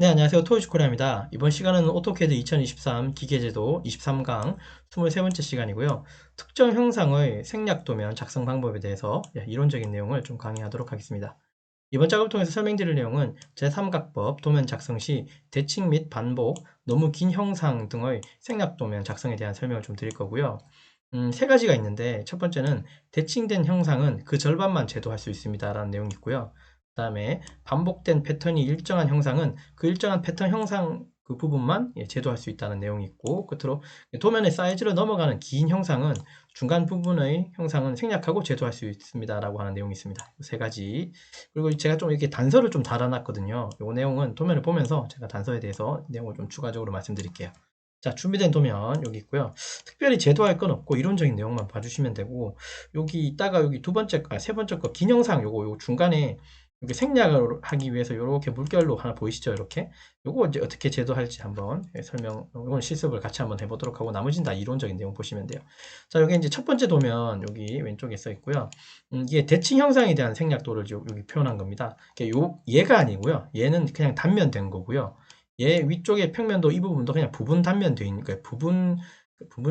네, 안녕하세요. 토요시코리아입니다. 이번 시간은 오토캐드 2023 기계제도 23강 23번째 시간이고요. 특정 형상의 생략 도면 작성 방법에 대해서 이론적인 내용을 좀 강의하도록 하겠습니다. 이번 작업을 통해서 설명드릴 내용은 제3각법 도면 작성 시 대칭 및 반복, 너무 긴 형상 등의 생략 도면 작성에 대한 설명을 좀 드릴 거고요. 세 가지가 있는데 첫 번째는 대칭된 형상은 그 절반만 제도할 수 있습니다 라는 내용이 있고요. 그 다음에 반복된 패턴이 일정한 형상은 그 일정한 패턴 형상 그 부분만 제도할 수 있다는 내용이 있고, 끝으로 도면의 사이즈로 넘어가는 긴 형상은 중간 부분의 형상은 생략하고 제도할 수 있습니다 라고 하는 내용이 있습니다. 세 가지. 그리고 제가 좀 이렇게 단서를 좀 달아놨거든요. 이 내용은 도면을 보면서 제가 단서에 대해서 내용을 좀 추가적으로 말씀드릴게요. 자, 준비된 도면 여기 있고요. 특별히 제도할 건 없고 이론적인 내용만 봐주시면 되고, 여기 있다가 여기 세 번째 거 긴 영상 요거 중간에 이렇게 생략을 하기 위해서 이렇게 물결로 하나 보이시죠? 이렇게 요거 이제 어떻게 제도할지 한번 이건 실습을 같이 한번 해보도록 하고, 나머지는 다 이론적인 내용 보시면 돼요. 자, 여기 이제 첫 번째 도면 여기 왼쪽에 써 있고요. 이게 대칭 형상에 대한 생략도를 여기 표현한 겁니다. 얘가 아니고요. 얘는 그냥 단면된 거고요. 얘 위쪽에 평면도 이 부분도 그냥 부분 단면 되어 있는 거예요.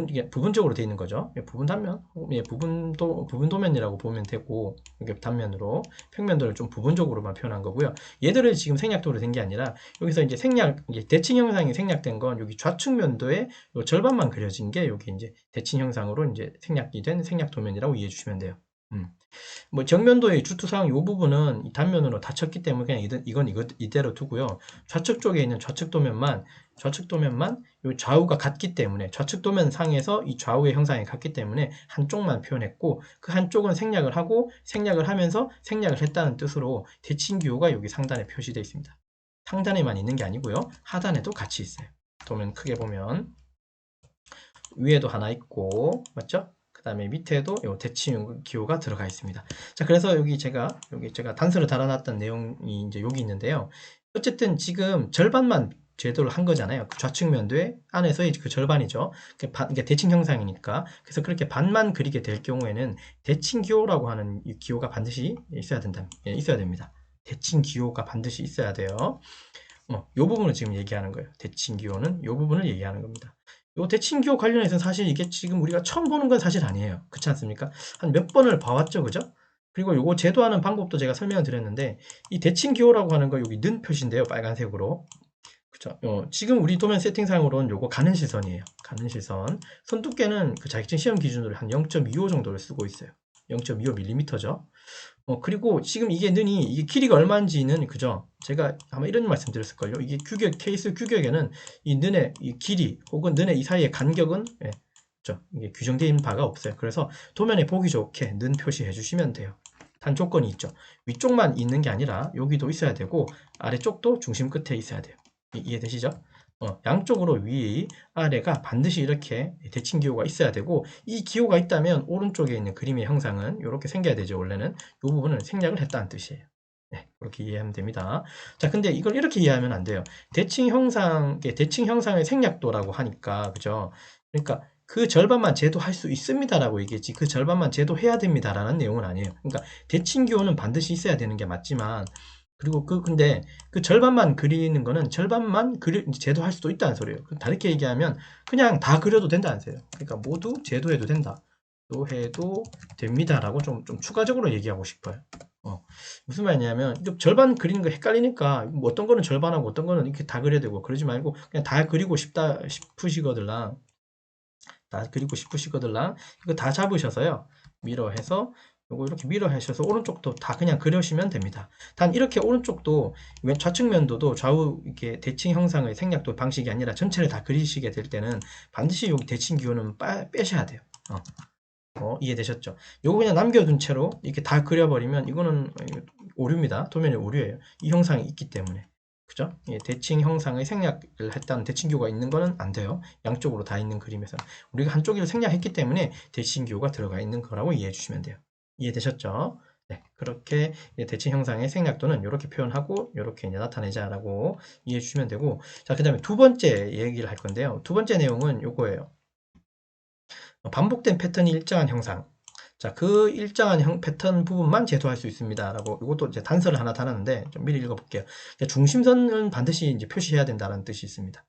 이게 부분적으로 되어 있는 거죠. 부분 단면, 부분 도면이라고 보면 되고, 이게 단면으로 평면도를 좀 부분적으로만 표현한 거고요. 얘들을 지금 생략도로 된 게 아니라 여기서 이제 이게 대칭 형상이 생략된 건 여기 좌측 면도의 요 절반만 그려진 게 여기 이제 대칭 형상으로 이제 생략이 된 생략 도면이라고 이해해 주시면 돼요. 뭐 정면도의 주투상 이 부분은 이 단면으로 닫혔기 때문에 그냥 이건 이대로 두고요. 좌측 쪽에 있는 좌측 도면만 이 좌우가 같기 때문에, 좌측 도면 상에서 이 좌우의 형상이 같기 때문에 한쪽만 표현했고, 그 한쪽은 생략을 하고, 생략을 하면서 생략을 했다는 뜻으로 대칭 기호가 여기 상단에 표시되어 있습니다. 상단에만 있는 게 아니고요. 하단에도 같이 있어요. 도면 크게 보면 위에도 하나 있고, 맞죠? 그 다음에 밑에도 요 대칭 기호가 들어가 있습니다. 자, 그래서 여기 제가 단서를 달아놨던 내용이 이제 여기 있는데요. 어쨌든 지금 절반만 제도를 한 거잖아요. 그 좌측 면도의 안에서의 그 절반이죠. 이게 대칭 형상이니까. 그래서 그렇게 반만 그리게 될 경우에는 대칭 기호라고 하는 이 기호가 반드시 있어야 됩니다. 대칭 기호가 반드시 있어야 돼요. 요 부분을 지금 얘기하는 거예요. 대칭 기호는 요 부분을 얘기하는 겁니다. 요 대칭 기호 관련해서는 사실 이게 지금 우리가 처음 보는 건 사실 아니에요. 그렇지 않습니까? 한 몇 번을 봐왔죠, 그죠? 그리고 요거 제도하는 방법도 제가 설명을 드렸는데, 이 대칭 기호라고 하는 거 여기 는 표시인데요, 빨간색으로. 그죠? 지금 우리 도면 세팅상으로는 요거 가는 시선이에요. 가는 시선. 선 두께는 그 자격증 시험 기준으로 한 0.25 정도를 쓰고 있어요. 0.25mm죠. 그리고 지금 이게 길이가 얼마인지는, 그죠? 제가 아마 이런 말씀 드렸을걸요. 이게 케이스 규격에는 이 는의 이 길이 혹은 는의 이 사이의 간격은, 그죠? 이게 규정되어 있는 바가 없어요. 그래서 도면에 보기 좋게 는 표시해 주시면 돼요. 단 조건이 있죠. 위쪽만 있는 게 아니라 여기도 있어야 되고, 아래쪽도 중심 끝에 있어야 돼요. 이해되시죠? 양쪽으로 위, 아래가 반드시 이렇게 대칭 기호가 있어야 되고, 이 기호가 있다면 오른쪽에 있는 그림의 형상은 이렇게 생겨야 되죠. 원래는 이 부분을 생략을 했다는 뜻이에요. 네, 그렇게 이해하면 됩니다. 자, 근데 이걸 이렇게 이해하면 안 돼요. 대칭 형상의 생략도라고 하니까, 그죠? 그러니까 그 절반만 제도할 수 있습니다라고 얘기했지, 그 절반만 제도해야 됩니다라는 내용은 아니에요. 그러니까 대칭 기호는 반드시 있어야 되는 게 맞지만, 그리고 근데 그 절반만 그리는 거는 제도할 수도 있다는 소리예요. 다르게 얘기하면 그냥 다 그려도 된다는 소리예요. 그러니까 모두 제도해도 된다. 또 해도 됩니다라고 좀 추가적으로 얘기하고 싶어요. 무슨 말이냐면, 절반 그리는 거 헷갈리니까 뭐 어떤 거는 절반하고 어떤 거는 이렇게 다 그려야 되고 그러지 말고, 그냥 다 그리고 싶으시거들랑 이거 다 잡으셔서요. 미러해서 요거 이렇게 미러하셔서 오른쪽도 다 그냥 그려시면 됩니다. 단 이렇게 오른쪽도 좌측 면도도 좌우 이렇게 대칭 형상의 생략도 방식이 아니라 전체를 다 그리시게 될 때는 반드시 여기 대칭 기호는 빼셔야 돼요. 이해되셨죠? 요거 그냥 남겨둔 채로 이렇게 다 그려버리면 이거는 오류입니다. 도면이 오류예요. 이 형상이 있기 때문에. 그죠? 대칭 형상의 생략을 했다는 대칭기호가 있는 거는 안 돼요. 양쪽으로 다 있는 그림에서. 우리가 한쪽을 생략했기 때문에 대칭기호가 들어가 있는 거라고 이해해 주시면 돼요. 이해되셨죠? 네, 그렇게 대칭 형상의 생략도는 이렇게 표현하고 이렇게 이제 나타내자라고 이해해 주시면 되고, 자, 그 다음에 두 번째 얘기를 할 건데요. 두 번째 내용은 요거예요. 반복된 패턴이 일정한 형상. 자, 그 일정한 패턴 부분만 제도할 수 있습니다. 라고, 이것도 이제 단서를 하나 달았는데, 좀 미리 읽어볼게요. 중심선은 반드시 이제 표시해야 된다는 뜻이 있습니다.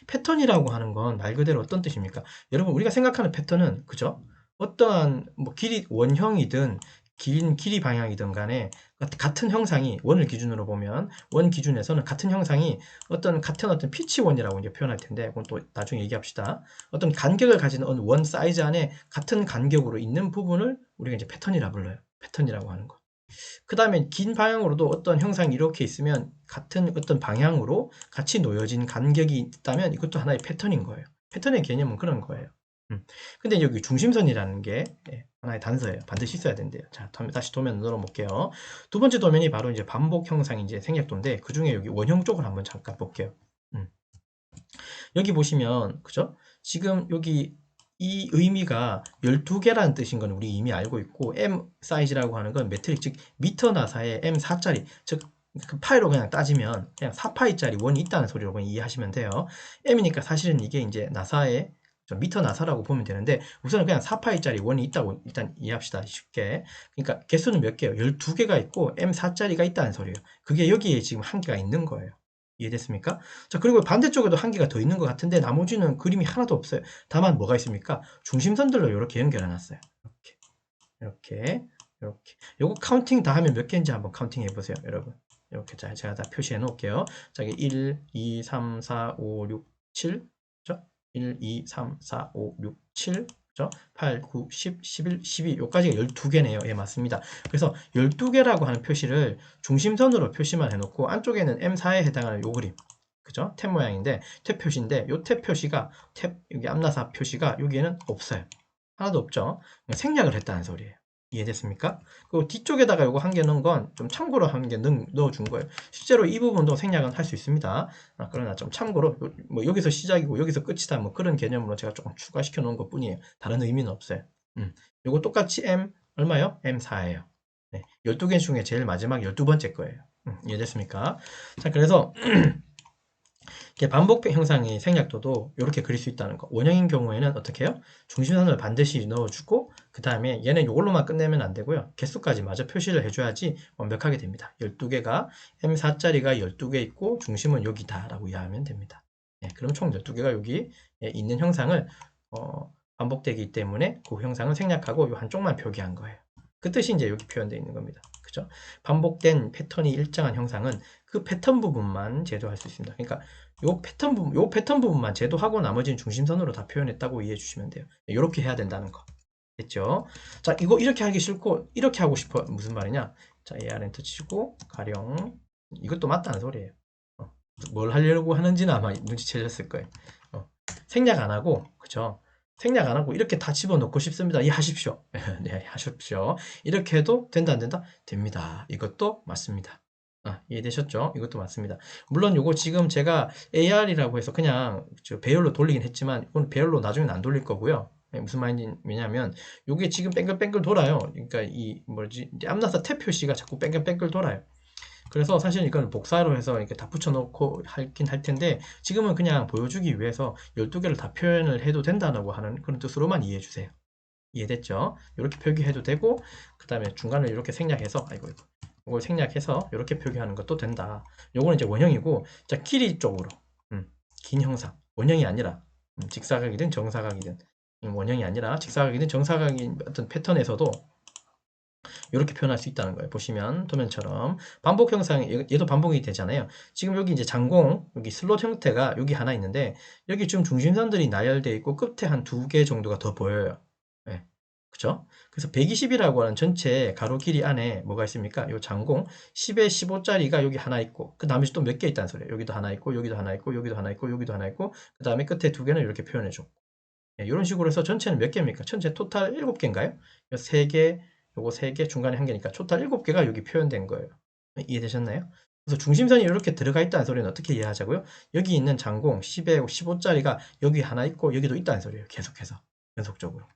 패턴이라고 하는 건 말 그대로 어떤 뜻입니까? 여러분, 우리가 생각하는 패턴은, 그죠? 어떠한, 뭐, 길이, 원형이든, 긴 길이 방향이든 간에, 같은 형상이, 원을 기준으로 보면, 원 기준에서는 같은 형상이 같은 어떤 피치원이라고 이제 표현할 텐데, 그건 또 나중에 얘기합시다. 어떤 간격을 가진 어느 원 사이즈 안에 같은 간격으로 있는 부분을 우리가 이제 패턴이라 불러요. 패턴이라고 하는 거. 그 다음에 긴 방향으로도 어떤 형상이 이렇게 있으면 같은 어떤 방향으로 같이 놓여진 간격이 있다면 이것도 하나의 패턴인 거예요. 패턴의 개념은 그런 거예요. 근데 여기 중심선이라는 게 하나의 단서예요. 반드시 있어야 된대요. 자, 다시 도면 눌러볼게요. 두 번째 도면이 바로 이제 반복 형상이 이제 생략도인데 그 중에 여기 원형 쪽을 한번 잠깐 볼게요. 여기 보시면 그죠? 지금 여기 이 의미가 12개라는 뜻인 건 우리 이미 알고 있고 M 사이즈라고 하는 건 매트릭 즉 미터 나사에 M4짜리 즉 그 파이로 그냥 따지면 그냥 4파이짜리 원이 있다는 소리로 그냥 이해하시면 돼요. M이니까 사실은 이게 이제 나사에 미터 나사라고 보면 되는데 우선은 그냥 4파이짜리 원이 있다고 일단 이해합시다. 쉽게. 그러니까 개수는 몇 개예요? 12개가 있고 M4짜리가 있다는 소리예요. 그게 여기에 지금 한 개가 있는 거예요. 이해됐습니까? 자, 그리고 반대쪽에도 한 개가 더 있는 것 같은데 나머지는 그림이 하나도 없어요. 다만 뭐가 있습니까? 중심선들로 이렇게 연결해 놨어요. 이렇게, 이렇게, 이렇게. 요거 카운팅 다 하면 몇 개인지 한번 카운팅 해보세요, 여러분. 이렇게 자, 제가 다 표시해 놓을게요. 자, 1, 2, 3, 4, 5, 6, 7. 그죠? 1, 2, 3, 4, 5, 6, 7. 그죠? 8, 9, 10, 11, 12. 요까지가 12개네요. 예, 맞습니다. 그래서 12개라고 하는 표시를 중심선으로 표시만 해놓고 안쪽에는 M4에 해당하는 요 그림. 그죠? 탭 모양인데, 탭 표시인데, 요 탭 표시가, 여기 앞나사 표시가 여기에는 없어요. 하나도 없죠? 생략을 했다는 소리예요. 이해됐습니까? 그리고 뒤쪽에다가 요거 한 개 넣은 건 좀 참고로 한 개 넣어준 거예요. 실제로 이 부분도 생략은 할 수 있습니다. 그러나 좀 참고로 뭐 여기서 시작이고 여기서 끝이다 뭐 그런 개념으로 제가 조금 추가시켜 놓은 것 뿐이에요. 다른 의미는 없어요. 요거 똑같이 M 얼마요? M4예요. 네, 12개 중에 제일 마지막 12번째 거예요. 이해됐습니까? 자, 그래서 반복 형상의 생략도도 이렇게 그릴 수 있다는 거. 원형인 경우에는 어떻게 해요? 중심선을 반드시 넣어주고 그 다음에 얘는 이걸로만 끝내면 안 되고요. 개수까지 마저 표시를 해줘야지 완벽하게 됩니다. 12개가 M4짜리가 12개 있고 중심은 여기다 라고 이해하면 됩니다. 그럼 총 12개가 여기 있는 형상을 반복되기 때문에 그 형상을 생략하고 이 한쪽만 표기한 거예요. 그 뜻이 이제 여기 표현되어 있는 겁니다. 그죠? 반복된 패턴이 일정한 형상은 그 패턴 부분만 제도할 수 있습니다. 그러니까 요 패턴 부분만 제도하고 나머지는 중심선으로 다 표현했다고 이해해 주시면 돼요. 이렇게 해야 된다는 거. 됐죠? 자, 이거 이렇게 하기 싫고 이렇게 하고 싶어. 무슨 말이냐? 자, AR 엔터 치고 가령 이것도 맞다는 소리예요. 뭘 하려고 하는지는 아마 눈치채셨을 거예요. 생략 안 하고, 그죠? 생략 안 하고 이렇게 다 집어넣고 싶습니다. 이 하십시오. 네, 하십시오. 이렇게 해도 된다, 안 된다? 됩니다. 이것도 맞습니다. 이해되셨죠? 이것도 맞습니다. 물론 요거 지금 제가 AR이라고 해서 그냥 배열로 돌리긴 했지만 이건 배열로 나중에는 안 돌릴 거고요. 무슨 말이냐면 요게 지금 뺑글뺑글 돌아요. 그러니까 이 뭐지 앞나사 탭 표시가 자꾸 뺑글뺑글 돌아요. 그래서 사실 이건 복사로 해서 이렇게 다 붙여놓고 하긴 할 텐데 지금은 그냥 보여주기 위해서 12개를 다 표현을 해도 된다고 하는 그런 뜻으로만 이해해 주세요. 이해됐죠? 이렇게 표기해도 되고 그 다음에 중간을 이렇게 생략해서 이걸 생략해서 이렇게 표기하는 것도 된다. 요거는 이제 원형이고 자 길이 쪽으로 긴 형상 원형이 아니라 직사각이든 정사각이든 원형이 아니라 직사각이든 정사각인 어떤 패턴에서도 이렇게 표현할 수 있다는 거예요. 보시면 도면처럼 반복 형상 얘도 반복이 되잖아요. 지금 여기 이제 장공 여기 슬롯 형태가 여기 하나 있는데 여기 지금 중심선들이 나열되어 있고 끝에 한 2개 정도가 더 보여요. 네. 그죠? 그래서 120이라고 하는 전체 가로 길이 안에 뭐가 있습니까? 이 장공 10에 15짜리가 여기 하나 있고 그 다음에 또 몇 개 있다는 소리예요. 여기도 하나 있고 여기도 하나 있고 여기도 하나 있고 여기도 하나 있고 그 다음에 끝에 2개는 이렇게 표현해줘. 네, 이런 식으로 해서 전체는 몇 개입니까? 전체 토탈 7개인가요? 3개 요거 3개, 중간에 1개니까 토탈 7개가 여기 표현된 거예요. 이해되셨나요? 그래서 중심선이 이렇게 들어가 있다는 소리는 어떻게 이해하자고요? 여기 있는 장공 10에 15짜리가 여기 하나 있고 여기도 있다는 소리예요. 계속해서 연속적으로.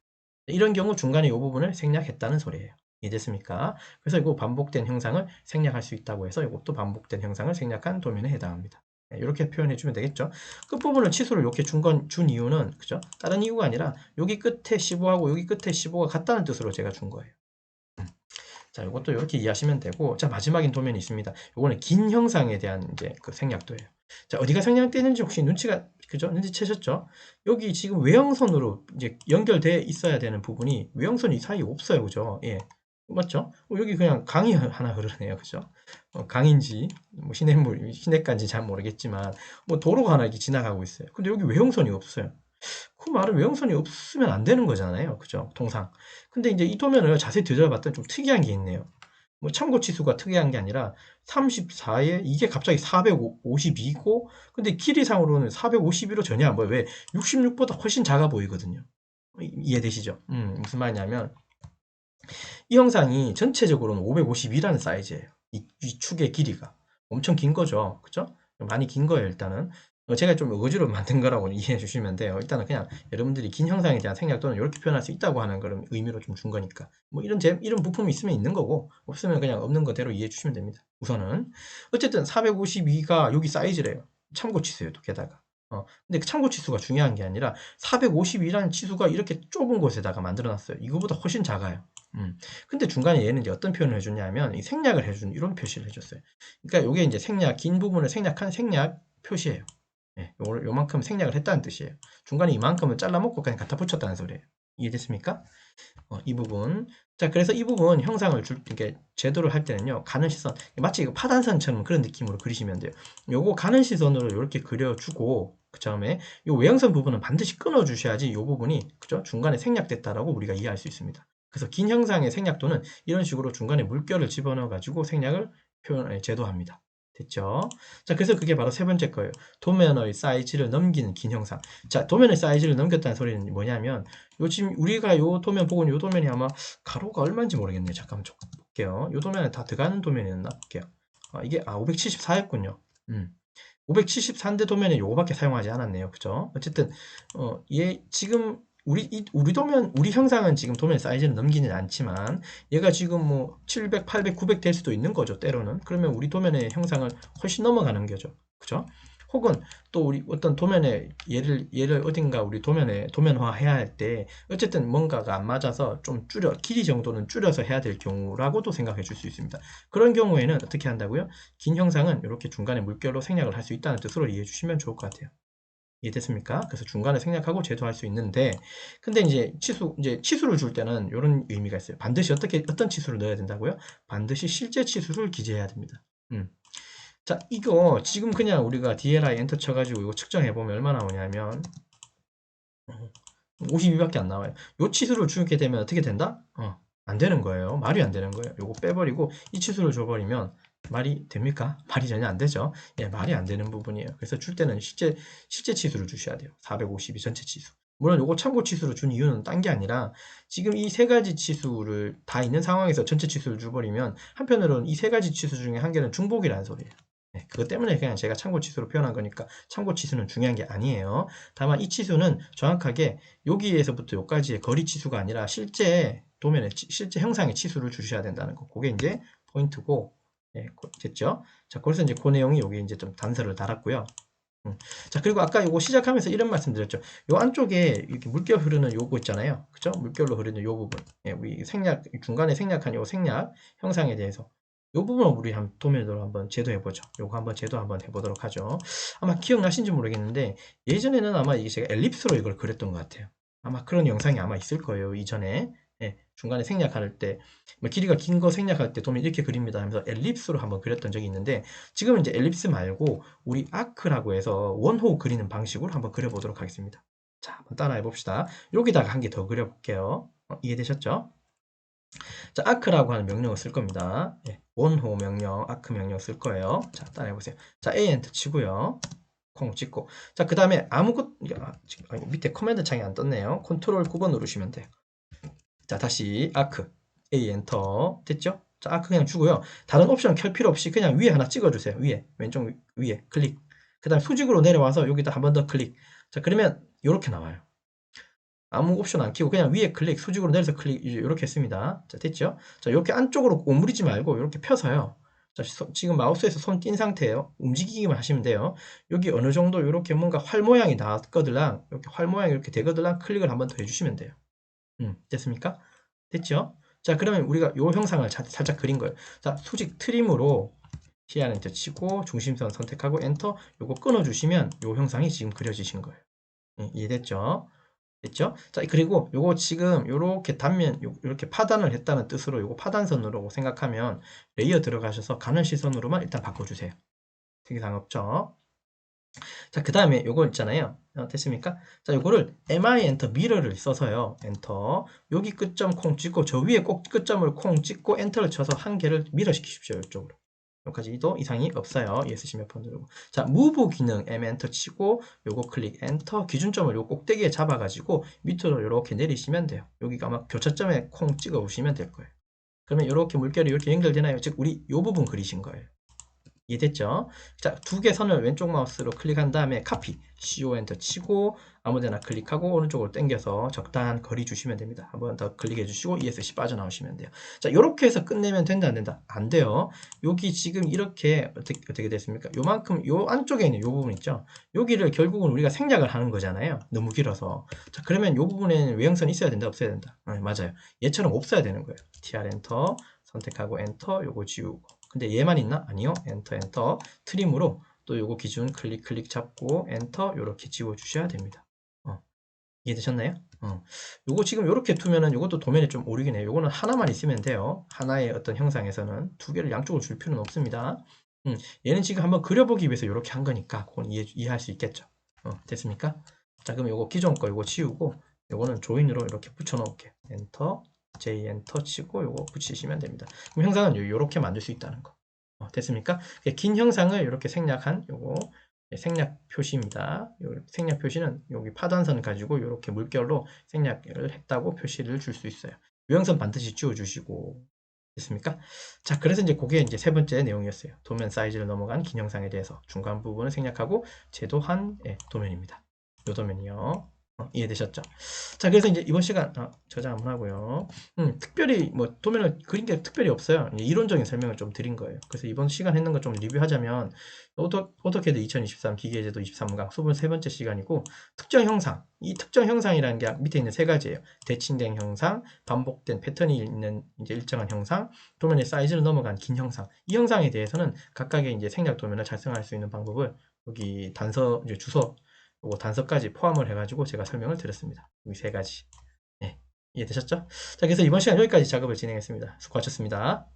이런 경우 중간에 이 부분을 생략했다는 소리예요. 이해됐습니까? 그래서 이거 반복된 형상을 생략할 수 있다고 해서 이것도 반복된 형상을 생략한 도면에 해당합니다. 이렇게 표현해 주면 되겠죠. 끝부분을 치수를 이렇게 준 이유는, 그죠? 다른 이유가 아니라 여기 끝에 15하고 여기 끝에 15가 같다는 뜻으로 제가 준 거예요. 자, 이것도 이렇게 이해하시면 되고, 자, 마지막인 도면이 있습니다. 이거는 긴 형상에 대한 이제 그 생략도예요. 자, 어디가 생략되는지 혹시 그죠? 눈치채셨죠? 여기 지금 외형선으로 이제 연결돼 있어야 되는 부분이 외형선이 사이에 없어요. 그죠? 예. 맞죠? 여기 그냥 강이 하나 흐르네요. 그죠? 강인지, 뭐 시냇물, 시냇가인지 잘 모르겠지만, 뭐 도로가 하나 이렇게 지나가고 있어요. 근데 여기 외형선이 없어요. 그 말은 외형선이 없으면 안 되는 거잖아요. 그죠? 통상. 근데 이제 이 도면을 자세히 들여다봤더니 좀 특이한 게 있네요. 뭐 참고 치수가 특이한 게 아니라 34에 이게 갑자기 452고 근데 길이상으로는 452로 전혀 안 보여요. 왜? 66보다 훨씬 작아 보이거든요. 이해되시죠? 무슨 말이냐면 이 형상이 전체적으로는 552라는 사이즈예요. 이 축의 길이가 엄청 긴 거죠. 그죠? 많이 긴 거예요, 일단은. 제가 좀 어거지로 만든 거라고 이해해 주시면 돼요. 일단은 그냥 여러분들이 긴 형상에 대한 생략 또는 이렇게 표현할 수 있다고 하는 그런 의미로 좀 준 거니까. 뭐 이런 부품이 있으면 있는 거고, 없으면 그냥 없는 거대로 이해해 주시면 됩니다. 우선은. 어쨌든 452가 여기 사이즈래요. 참고 치수예요, 또 게다가. 근데 그 참고 치수가 중요한 게 아니라 452라는 치수가 이렇게 좁은 곳에다가 만들어 놨어요. 이거보다 훨씬 작아요. 근데 중간에 얘는 이제 어떤 표현을 해줬냐면 이 생략을 해준 이런 표시를 해줬어요. 그러니까 이게 이제 긴 부분을 생략한 생략 표시예요. 예, 요만큼 생략을 했다는 뜻이에요. 중간에 이만큼을 잘라먹고 그냥 갖다 붙였다는 소리예요. 이해됐습니까? 이 부분. 자, 그래서 이 부분 형상을 이렇게 제도를 할 때는요, 가는 시선, 마치 이거 파단선처럼 그런 느낌으로 그리시면 돼요. 요거 가는 시선으로 이렇게 그려주고, 그 다음에 요 외형선 부분은 반드시 끊어주셔야지 요 부분이, 그죠? 중간에 생략됐다라고 우리가 이해할 수 있습니다. 그래서 긴 형상의 생략도는 이런 식으로 중간에 물결을 집어넣어가지고 생략을 제도합니다. 됐죠? 자, 그래서 그게 바로 세 번째 거예요. 도면의 사이즈를 넘기는 긴 형상. 자, 도면의 사이즈를 넘겼다는 소리는 뭐냐면, 지금 우리가 요 도면 보고 있는 요 도면이 아마 가로가 얼마인지 모르겠네요. 잠깐만 좀 볼게요. 요 도면에 다 들어가는 도면이었나 볼게요. 이게 574였군요. 574인데 도면에 요거밖에 사용하지 않았네요. 그죠? 어쨌든 얘 지금 우리 도면 우리 형상은 지금 도면 사이즈는 넘기는 않지만 얘가 지금 뭐 700, 800, 900 될 수도 있는 거죠. 때로는. 그러면 우리 도면의 형상을 훨씬 넘어가는 거죠. 그죠? 혹은 또 우리 어떤 도면에 얘를 어딘가 우리 도면에 도면화 해야 할 때 어쨌든 뭔가가 안 맞아서 좀 길이 정도는 줄여서 해야 될 경우라고도 생각해 줄 수 있습니다. 그런 경우에는 어떻게 한다고요? 긴 형상은 이렇게 중간에 물결로 생략을 할 수 있다는 뜻으로 이해해 주시면 좋을 것 같아요. 이해됐습니까? 그래서 중간에 생략하고 제도할 수 있는데, 근데 이제 치수를 줄 때는 이런 의미가 있어요. 반드시 어떤 치수를 넣어야 된다고요? 반드시 실제 치수를 기재해야 됩니다. 자, 이거 지금 그냥 우리가 DLI 엔터 쳐가지고 이거 측정해보면 얼마 나오냐면 52밖에 안 나와요. 요 치수를 주게 되면 어떻게 된다? 안 되는 거예요. 말이 안 되는 거예요. 요거 빼버리고 이 치수를 줘버리면 말이 됩니까? 말이 전혀 안 되죠. 예, 말이 안 되는 부분이에요. 그래서 줄 때는 실제 치수를 주셔야 돼요. 452 전체 치수. 물론 요거 참고 치수로 준 이유는 딴 게 아니라 지금 이 세 가지 치수를 다 있는 상황에서 전체 치수를 줘버리면 한편으로는 이 세 가지 치수 중에 한 개는 중복이라는 소리예요. 네, 그것 때문에 그냥 제가 참고 치수로 표현한 거니까 참고 치수는 중요한 게 아니에요. 다만 이 치수는 정확하게 여기에서부터 여기까지의 거리 치수가 아니라 실제 도면의 실제 형상의 치수를 주셔야 된다는 거. 그게 이제 포인트고, 예, 됐죠? 자, 그래서 이제 그 내용이 여기 이제 좀 단서를 달았고요. 자, 그리고 아까 요거 시작하면서 이런 말씀 드렸죠. 요 안쪽에 이렇게 물결 흐르는 요거 있잖아요. 그죠? 물결로 흐르는 요 부분. 예, 우리 중간에 생략한 요 생략 형상에 대해서. 요 부분을 우리 도면으로 한번 제도해보죠. 요거 한번 제도 한번 해보도록 하죠. 아마 기억나신지 모르겠는데, 예전에는 아마 이게 제가 엘립스로 이걸 그렸던 것 같아요. 아마 그런 영상이 아마 있을 거예요. 이전에. 예, 중간에 생략할 때, 뭐 길이가 긴 거 생략할 때 도면 이렇게 그립니다 하면서 엘립스로 한번 그렸던 적이 있는데, 지금은 이제 엘립스 말고 우리 아크라고 해서 원호 그리는 방식으로 한번 그려보도록 하겠습니다. 자, 한번 따라해 봅시다. 여기다가 한 개 더 그려볼게요. 이해되셨죠? 자, 아크라고 하는 명령을 쓸 겁니다. 예, 원호 명령, 아크 명령 쓸 거예요. 자, 따라해 보세요. 자, A 엔터 치고요. 콩 찍고. 자, 그 다음에 밑에 커맨드 창이 안 떴네요. 컨트롤 9번 누르시면 돼요. 자, 다시 아크 A 엔터 됐죠? 자, 아크 그냥 주고요. 다른 옵션 켤 필요 없이 그냥 위에 하나 찍어주세요. 위에 왼쪽 위에 클릭. 그 다음 수직으로 내려와서 여기다 한 번 더 클릭. 자, 그러면 이렇게 나와요. 아무 옵션 안 키고 그냥 위에 클릭, 수직으로 내려서 클릭 이렇게 했습니다. 자, 됐죠? 자, 이렇게 안쪽으로 오므리지 말고 이렇게 펴서요. 자, 지금 마우스에서 손 띈 상태예요. 움직이기만 하시면 돼요. 여기 어느 정도 이렇게 뭔가 활 모양이 나왔거들랑, 이렇게 활 모양이 이렇게 되거들랑 클릭을 한번 더 해주시면 돼요. 됐습니까? 됐죠? 자, 그러면 우리가 이 형상을 살짝 그린 거예요. 자, 수직 트림으로 Shift 엔터 치고 중심선 선택하고 엔터 요거 끊어주시면 이 형상이 지금 그려지신 거예요. 이해됐죠? 됐죠? 자, 그리고 요거 지금 요렇게 단면, 요렇게 파단을 했다는 뜻으로 요거 파단선으로 생각하면 레이어 들어가셔서 가는 시선으로만 일단 바꿔주세요. 특이사항 없죠? 자, 그 다음에 요거 있잖아요. 됐습니까? 자, 요거를 mi 엔터 미러를 써서요. 엔터. 여기 끝점 콩 찍고 저 위에 꼭 끝점을 콩 찍고 엔터를 쳐서 한 개를 미러 시키십시오. 이쪽으로. 여기까지도 이상이 없어요. ESC 몇 번 누르고. 자, move 기능 M 엔터 치고 요거 클릭 엔터 기준점을 요 꼭대기에 잡아가지고 밑으로 이렇게 내리시면 돼요. 여기가 아마 교차점에 콩 찍어 오시면 될 거예요. 그러면 이렇게 물결이 이렇게 연결되나요? 즉 우리 요 부분 그리신 거예요. 이해됐죠? 자, 두 개 선을 왼쪽 마우스로 클릭한 다음에 카피, CO 엔터 치고 아무데나 클릭하고 오른쪽으로 당겨서 적당한 거리 주시면 됩니다. 한번 더 클릭해 주시고 ESC 빠져나오시면 돼요. 자, 이렇게 해서 끝내면 된다 안 된다? 안 돼요. 여기 지금 이렇게 어떻게 됐습니까? 요만큼 요 안쪽에 있는 요 부분 있죠? 여기를 결국은 우리가 생략을 하는 거잖아요. 너무 길어서. 자, 그러면 요 부분에는 외형선이 있어야 된다, 없어야 된다? 맞아요. 얘처럼 없어야 되는 거예요. TR 엔터 선택하고 엔터 요거 지우고. 근데 얘만 있나? 아니요. 엔터 엔터 트림으로 또 요거 기준 클릭 잡고 엔터 요렇게 지워 주셔야 됩니다. 이해되셨나요? 요거 지금 요렇게 두면은 요것도 도면이 좀 오르긴 해요. 요거는 하나만 있으면 돼요. 하나의 어떤 형상에서는 두 개를 양쪽으로 줄 필요는 없습니다. 얘는 지금 한번 그려보기 위해서 요렇게 한 거니까 그건 이해할 수 있겠죠. 됐습니까? 자, 그럼 요거 기존 거 요거 지우고 요거는 조인으로 이렇게 붙여 놓을게요. 엔터 J 엔터 치고 요거 붙이시면 됩니다. 그럼 형상은 요렇게 만들 수 있다는 거. 됐습니까? 긴 형상을 이렇게 생략한 요거 생략 표시입니다. 요 생략 표시는 여기 파단선 가지고 이렇게 물결로 생략을 했다고 표시를 줄 수 있어요. 유형선 반드시 지워주시고 됐습니까? 자, 그래서 이제 그게 이제 세 번째 내용이었어요. 도면 사이즈를 넘어간 긴 형상에 대해서 중간 부분을 생략하고 제도한 도면입니다. 요 도면이요. 이해되셨죠? 자, 그래서 이제 이번 시간 저장 한번 하고요. 특별히 뭐 도면을 그린 게 특별히 없어요. 이론적인 설명을 좀 드린 거예요. 그래서 이번 시간 했는 거 좀 리뷰하자면 오토캐드 2023 기계제도 23강 수분 세 번째 시간이고 특정 형상, 이 특정 형상이라는 게 밑에 있는 세 가지예요. 대칭된 형상, 반복된 패턴이 있는 이제 일정한 형상, 도면의 사이즈를 넘어간 긴 형상. 이 형상에 대해서는 각각의 이제 생략 도면을 작성할 수 있는 방법을 여기 단서 이제 주소 요거 단서까지 포함을 해가지고 제가 설명을 드렸습니다. 여기 세 가지. 네, 이해되셨죠? 자, 그래서 이번 시간 여기까지 작업을 진행했습니다. 수고하셨습니다.